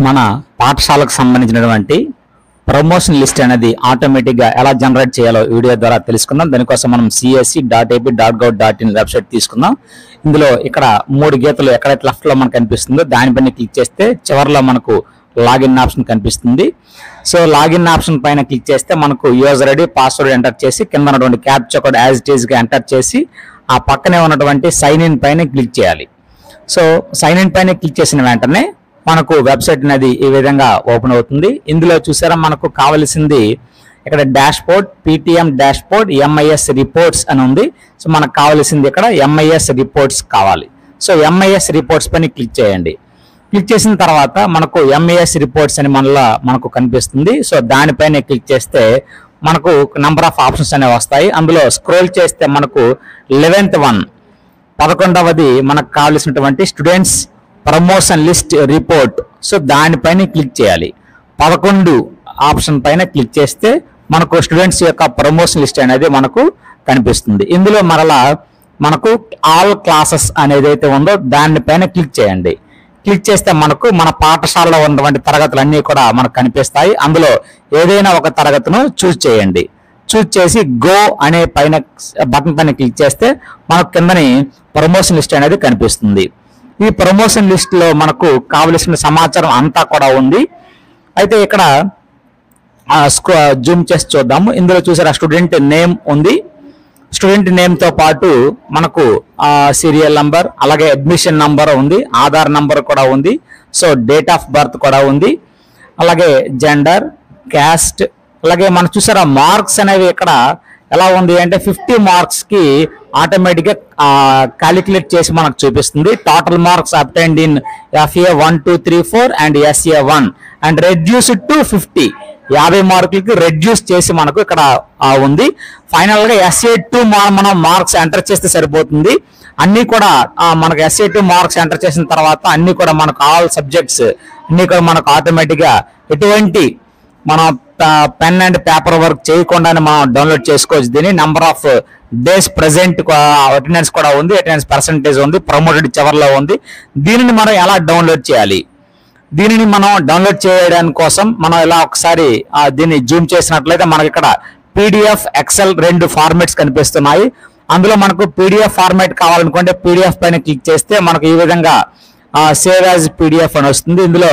మన పాఠశాలకు సంబంధించినటువంటి ప్రమోషన్ లిస్ట్ అనేది ఆటోమేటిక్ గా ఎలా జనరేట్ చేయాలో వీడియో ద్వారా తెలుసుకుందాం. దానికోసం మనం csc.ap.gov.in వెబ్సైట్ తీసుకుందాం. ఇందులో ఇక్కడ 3 గీతలు ఎక్కడైతే లెఫ్ట్ లో మనకు కనిపిస్తుందో దానిపైన క్లిక్ చేస్తే చివరిలో మనకు లాగిన్ ఆప్షన్ కనిపిస్తుంది. సో లాగిన్ ఆప్షన్ పైన క్లిక్ చేస్తే మనకు యూజర్ ఐడి పాస్వర్డ్ ఎంటర్ చేసి కింద ఉన్నటువంటి captcha code as it is గా ఎంటర్ చేసి ఆ పక్కనే ఉన్నటువంటి సైన్ ఇన్ పైన క్లిక్ చేయాలి. సో సైన్ ఇన్ పైన క్లిక్ చేసిన వెంటనే మనకు వెబ్సైట్ అనేది ఈ విధంగా ఓపెన్ అవుతుంది. ఇందులో చూసారా మనకు కావాల్సింది ఇక్కడ dash board, PTM dash board, MIS reports అని ఉంది. సో మనకు కావాల్సింది ఇక్కడ MIS రిపోర్ట్స్ కావాలి. సో MIS రిపోర్ట్స్ పైన క్లిక్ చేయండి. క్లిక్ చేసిన తర్వాత మనకు MIS రిపోర్ట్స్ అని మనకు కనిపిస్తుంది. సో దానిపైన క్లిక్ చేస్తే మనకు నంబర్ ఆఫ్ ఆప్షన్స్ అనేవి వస్తాయి. అందులో స్క్రోల్ చేస్తే మనకు 11th వన్ 11వది మనకు కావాల్సినటువంటి students promotion list report. So దానిపైన క్లిక్ చేయాలి. 11 ఆప్షన్ పైన క్లిక్ చేస్తే మనకు స్టూడెంట్స్ యొక్క ప్రమోషన్ లిస్ట్ అనేది మనకు కనిపిస్తుంది. ఇందులో మరలా మనకు ఆల్ క్లాసెస్ అనేది అయితే ఉందో దానిపైన క్లిక్ చేయండి. క్లిక్ చేస్తే మనకు మన పాఠశాలలో ఉన్నటువంటి తరగతులన్నీ కూడా మనకు కనిపిస్తాయి. అందులో ఏదైనా ఒక తరగతిను చూస్ చేయండి. చూస్ చేసి గో అనే పైన బటన్ పైన క్లిక్ చేస్తే మనకు కిందని ప్రమోషన్ లిస్ట్ అనేది కనిపిస్తుంది. ఈ ప్రమోషన్ లిస్ట్ లో మనకు కావలసిన సమాచారం అంతా కూడా ఉంది. అయితే ఇక్కడ జూమ్ చేసి చూద్దాము. ఇందులో చూసారా స్టూడెంట్ నేమ్ ఉంది. స్టూడెంట్ నేమ్ తో పాటు మనకు సీరియల్ నంబర్, అలాగే అడ్మిషన్ నంబర్ ఉంది, ఆధార్ నంబర్ కూడా ఉంది. సో డేట్ ఆఫ్ బర్త్ కూడా ఉంది, అలాగే జెండర్, క్యాస్ట్, అలాగే మనం చూసారా మార్క్స్ అనేవి ఇక్కడ ఎలా ఉంది అంటే 50 మార్క్స్ కి ఆటోమేటిక్ గా క్యాలిక్యులేట్ చేసి మనకు చూపిస్తుంది. Total marks obtained in FA 1, 2, 3, 4 and SA 1 and reduced to 50. 50 మార్కులకి రెడ్యూస్ చేసి మనకు ఇక్కడ ఉంది. ఫైనల్ గా SA 2 మనం మార్క్స్ ఎంటర్ చేస్తే సరిపోతుంది. అన్ని కూడా మనకు SA 2 మార్క్స్ ఎంటర్ చేసిన తర్వాత అన్ని కూడా మనకు ఆల్ సబ్జెక్ట్స్ అన్ని కూడా మనకు ఆటోమేటిక్ గా ఎటువంటి మనం పెన్ అండ్ పేపర్ వర్క్ చేయకుండానే మనం డౌన్లోడ్ చేసుకోవచ్చు. దీని number of days present attendance కూడా ఉంది, అటెండెన్స్ పర్సంటేజ్ ఉంది, ప్రమోటెడ్ చివర్లో ఉంది. దీనిని మనం ఎలా డౌన్లోడ్ చేయాలి? దీనిని మనం డౌన్లోడ్ చేయడానికి కోసం మనం ఇలా ఒకసారి దీన్ని జూమ్ చేసినట్లయితే మనకి ఇక్కడ PDF, Excel 2 ఫార్మాట్స్ కనిపిస్తున్నాయి. అందులో మనకు PDF ఫార్మాట్ కావాలనుకుంటే PDF పైన క్లిక్ చేస్తే మనకు ఈ విధంగా సేవ్ యాజ్ PDF అని వస్తుంది. ఇందులో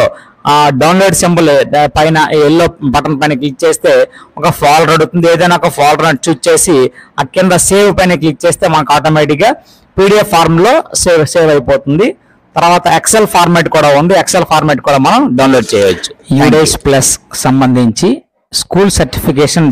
డౌన్లోడ్ సింబల్ పైన ఎల్లో బటన్ పైన క్లిక్ చేస్తే ఒక ఫోల్డర్ అడుగుతుంది. ఏదైనా ఒక ఫోల్డర్ చూస్ చేసి ఆ కింద సేవ్ పైన క్లిక్ చేస్తే మనకు ఆటోమేటిక్ గా PDF ఫార్మ్ లో సేవ్ అయిపోతుంది. తర్వాత ఎక్సెల్ ఫార్మాట్ కూడా ఉంది. ఎక్సెల్ ఫార్మాట్ కూడా మనం డౌన్లోడ్ చేయవచ్చు. UDAS ప్లస్ సంబంధించి స్కూల్ సర్టిఫికేషన్